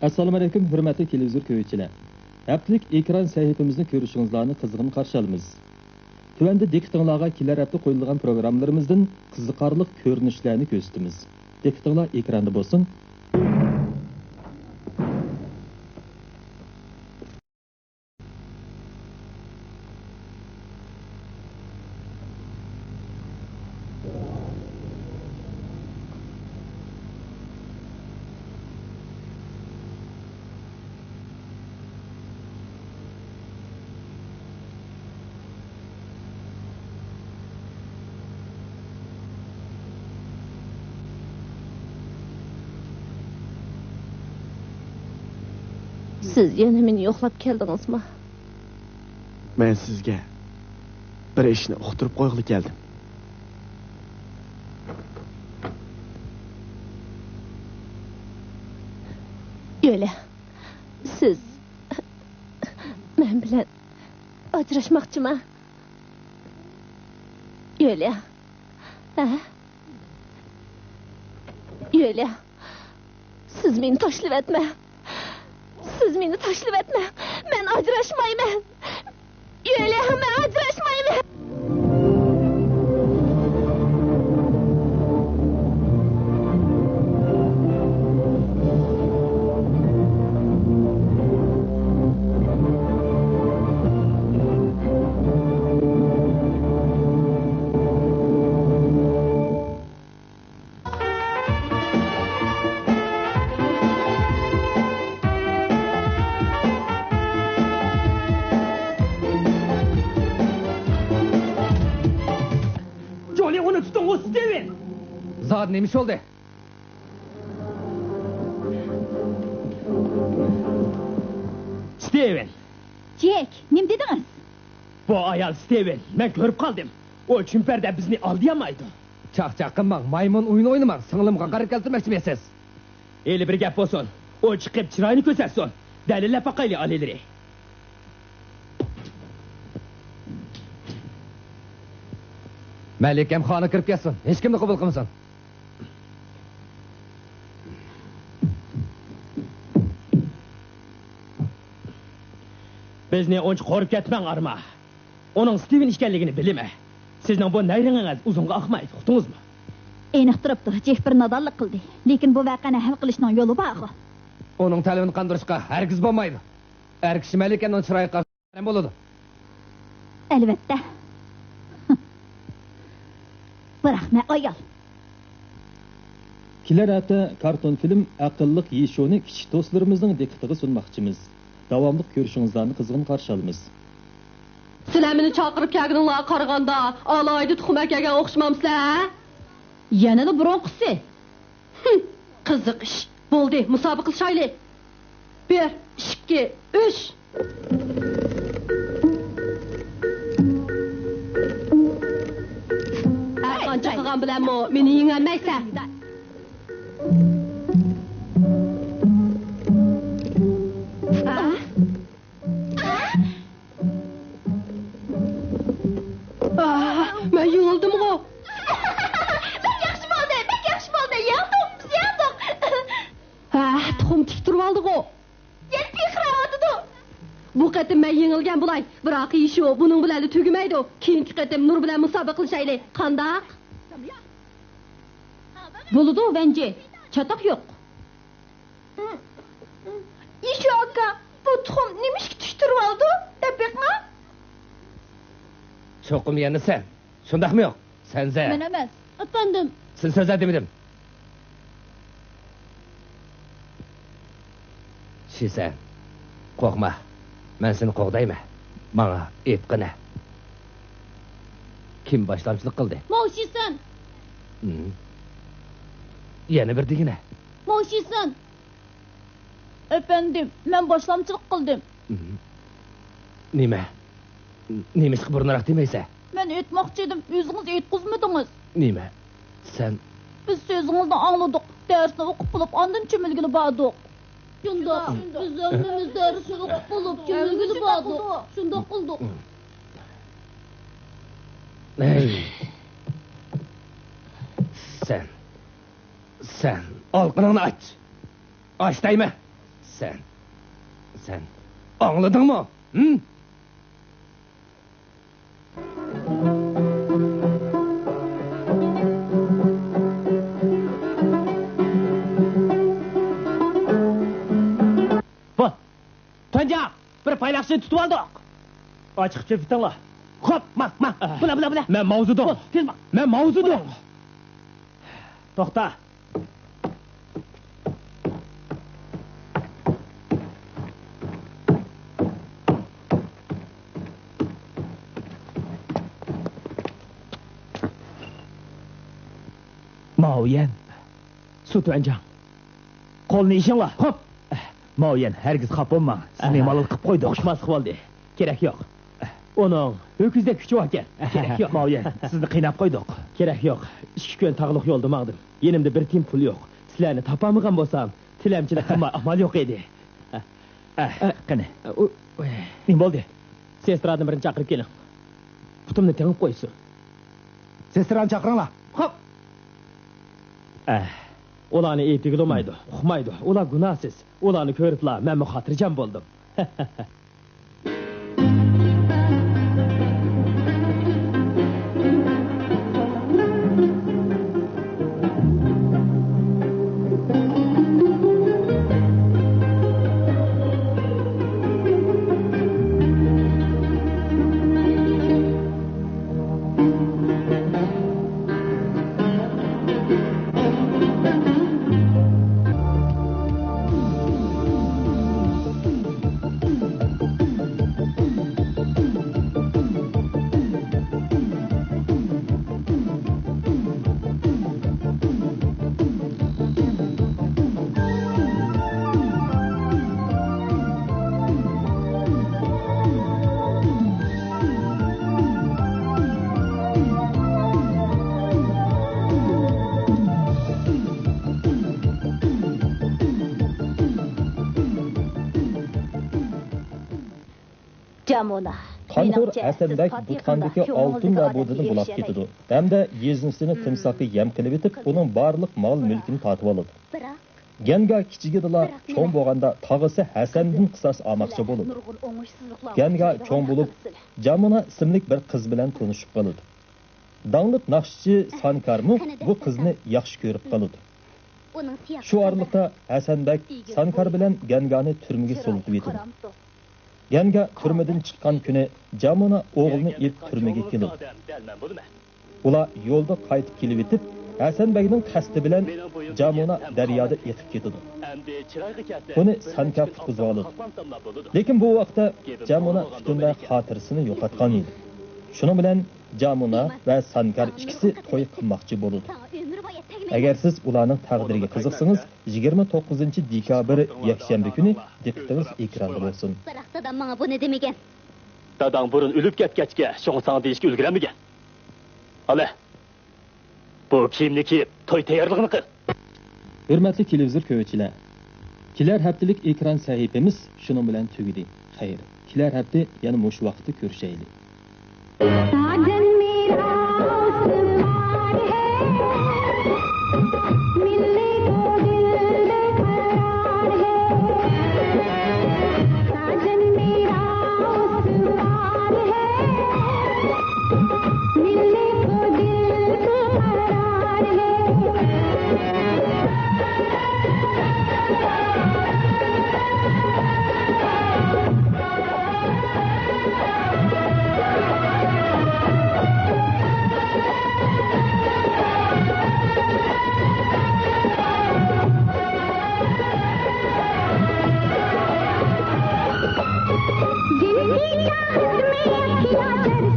Assalomu alaykum, hurmatli televizor ko'ruvchilar. Haftalik ekran sahifamizni ko'rishingizni qizg'in qarshi olamiz. Tuvanda diqqatingizga kelar hafta qo'yilgan programmalarimizdan qiziqarli ko'rinishlarni ko'rsatamiz. Diqqatinglar ekranda bo'lsin. Siz yana meni yo'qlab keldingizmi? Men sizga bir ishni uqtirib qo'yg'ili keldim. Yo'la. Siz men bilan ajrashmoqchimi? Yo'la. Ha? Yo'la. Siz meni tashlab etma. Siz meni tashlab etma. Men ajrashmayman. Yo'la, men ajrashmayman. Zad neymiş oldu? Steven. Jack, nim dediniz? Bu ayal Steven. Ben görüp kaldım. O çümperde bizni aldayamaydı. Çak kınmak, maymun oyun oynamak, sınılımga qarı keltirmekçi mesiz. Eli bir gap olsun. O çıkıp çırağını kösersin. Delille fakayla aleleri. Melikem xanı kirip gelsin, hiç kimni qabul qilmasin. Bizni onç korup ketmeng arma. Onun Steven işkenligini bilime. Sizning bu nayringiniz uzunga akmaydı, uqdingiz mu? Aniq turibdi, Jack bir nodonlik qildi. Lekin bu voqeani hal qilishning yo'li bor. Onun talabini qandırışqa hergiz bo'lmaydi. Her kishi Melikamning chiroyiga qarshi bo'ladi. Albatta. Biroq ne ayol. Kelar hafta karton film aqlliq yeshoni kichik do'stlarimizning diqqatiga sunmoqchimiz. Davomli ko'rishingizni qizg'in qarshi olamiz. Sizlar meni chaqirib kelganinglarga qaraganda alayda tuxum akaga o'xshamamsizlar? Yanada biroqisi. Qiziq ish. Bo'ldi, musobaqa qilishayli. 1, 2, 3. Qancha qilgan bilanmi meni yengolmaysan? Men yengildim-ku. Bek yaxshi bo'ldi, yandim. Tuxum tik turib oldi-ku. Yetib qirayotdi. Bu qatim men yengilgan bo'lay. Biroq ish o, buning bilan tugamaydi. Keyingi qatim Nur bilan musobaqa qilishayli. Qandoq? Bo'ladi bence. Çatak yok. İş yok. Bu tuxum neymiş ki düştürüp aldı? Epekma? Çokum yani sen. Şundak mı yok? Senze. Ben emez. Efendim. Siz söz edemedim. Sen. Korkma. Ben seni korkdayım. Bana etqine. Kim başlamçılık kıldı? Moşisin. Yeni bir digine. Moşisin. Efendim, ben başlamçılık kıldım. Nime? Neymiş ki burnurak demeyse? Ben etmekçiydim, yüzünüz etkizmediniz. Nime? Sen... Biz sözünüzden anladık, dersini okup bulup andın çömelgini bağdık. Şunda, biz ömrümüz dersini okup bulup çömelgini bağdık. Şunda kıldık. Hey! Sen... Alqınını aç! Aç deyme! Sen anladın mı? Hı? Bu. Tunca, bir paylaşını tutup aldık. Açık çefitanla. Hop, mak. Bula. Ben Mavzudong. Tez bak. Ben Mavzudong. Toxta. Maoyan. Su Tuanjang. Qo'lni ishingla. Hop. Maoyan, hergiz xafa bo'lma. Sizni malol qilib qo'ydik. Xushmas qilib oldi. Kerak yo'q. Uning ho'kizdek kuchi bor ekan. Kerak yo'q. Maoyan, sizni qiynab qo'ydik. Kerak yo'q. 2 kun tag'liq yo'lda maqdim. Yenimda bir tiyin pul yo'q. Sizlarni topamagan bo'lsam, tilamchilik qilma amal yo'q edi. Qani. Nima bo'ldi? Sestrani birini chaqirib keling. Putimni tengib qo'ysin. Sestrani chaqiringlar. Hop. Ularni etigilmaydi, uqmaydi. Ular gunohsiz. Ularni ko'riblar, men xotirjam bo'ldim. Jamuna. Qandur Hasanbek Butxandagi oltin mabudini bulab ketidi. Hamda yeznisini timsohga yem qilib etib, uning barliq mol-mulkini tatib oladi. Ganga kichigidala cho'ng bo'lganda tog'isi Hasandan qisos olmoqchi bo'ladi. Ganga cho'ng bo'lib, Jamuna ismli bir qiz bilan tanishib qoladi. Dangliq naqshchi Sankarmi bu qizni yaxshi ko'rib qoladi. Shu orliqda Hasanbek Sankar bilan Gangani turmaga so'litib etadi. Ganga turmadan chiqqan kuni Jamuna o'g'lini ilib turmaga keladi. Ular yo'lda qaytib kelib etib, Hasanbekning qasdi bilan Jamuna daryoda yetib ketadi. Uni Sankar qutqizib oladi. Lekin bu vaqtda Jamuna butunlay xotirasini yo'qotgan edi. Shuning bilan Jamuna va Sankar ikkisi to'y qilmoqchi bo'ladi. Agar siz ularning taqdiriga qiziqsangiz, 29-dekabr yakshanba kuni diqqatingiz ekranda bo'lsin. Dadam menga buni demagan. Dadang burun o'lib ketgachga, sho'ng san deyishga ulgurmagan. Ala. Bu kiyimni kiyib, to'y tayyorligini qil. Hurmatli televizor ko'ruvchilar, kelar haftalik ekran sahifamiz shuning bilan tugadi. Xayr, kelar hafta yana mush vaqtda ko'rishaylik. साजन मेरा उस्ताद है मिलने को दिल बेकरार है साजन मेरा उस्ताद है मिलने को दिल बेकरार है जिनकी चाहत में अखियाँ